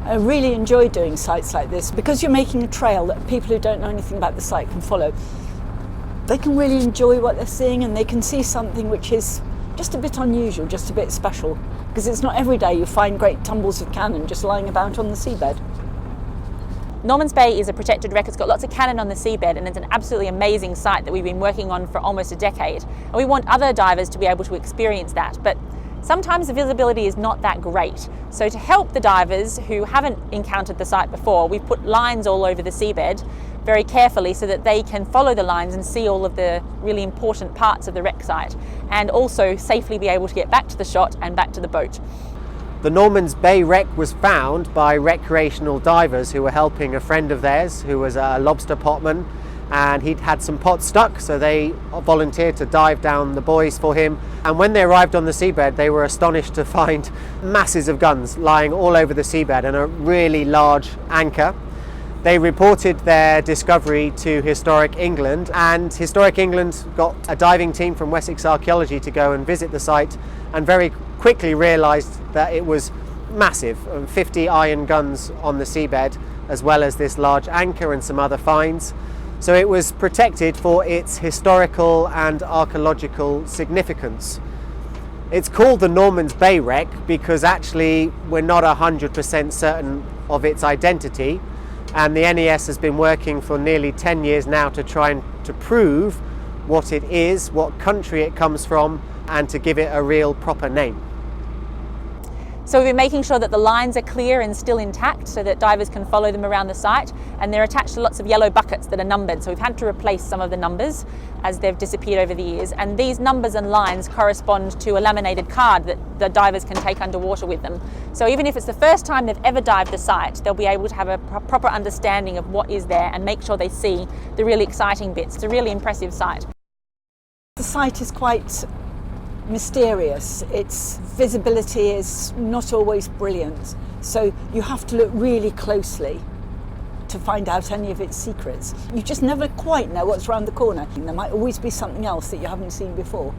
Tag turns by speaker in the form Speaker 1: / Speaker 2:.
Speaker 1: I really enjoy doing sites like this because you're making a trail that people who don't know anything about the site can follow. They can really enjoy what they're seeing, and they can see something which is just a bit unusual, just a bit special, because it's not every day you find great tumbles of cannon just lying about on the seabed.
Speaker 2: Norman's Bay is a protected wreck. It's got lots of cannon on the seabed, and it's an absolutely amazing site that we've been working on for almost a decade. And we want other divers to be able to experience that, but sometimes the visibility is not that great. So to help the divers who haven't encountered the site before, we've put lines all over the seabed very carefully so that they can follow the lines and see all of the really important parts of the wreck site, and also safely be able to get back to the shot and back to the boat.
Speaker 3: The Norman's Bay wreck was found by recreational divers who were helping a friend of theirs who was a lobster potman, and he'd had some pots stuck, so they volunteered to dive down the buoys for him. And when they arrived on the seabed, they were astonished to find masses of guns lying all over the seabed and a really large anchor. They reported their discovery to Historic England, and Historic England got a diving team from Wessex Archaeology to go and visit the site, and very quickly realised that it was massive, 50 iron guns on the seabed, as well as this large anchor and some other finds. So it was protected for its historical and archaeological significance. It's called the Norman's Bay wreck because actually we're not 100% certain of its identity, and the NES has been working for nearly 10 years now to try and to prove what it is, what country it comes from, and to give it a real proper name.
Speaker 2: So we've been making sure that the lines are clear and still intact so that divers can follow them around the site, and they're attached to lots of yellow buckets that are numbered. So we've had to replace some of the numbers as they've disappeared over the years, and these numbers and lines correspond to a laminated card that the divers can take underwater with them. So even if it's the first time they've ever dived the site, they'll be able to have a proper understanding of what is there and make sure they see the really exciting bits. It's a really impressive site.
Speaker 1: The site is quite mysterious. Its visibility is not always brilliant, so you have to look really closely to find out any of its secrets. You just never quite know what's around the corner. There might always be something else that you haven't seen before.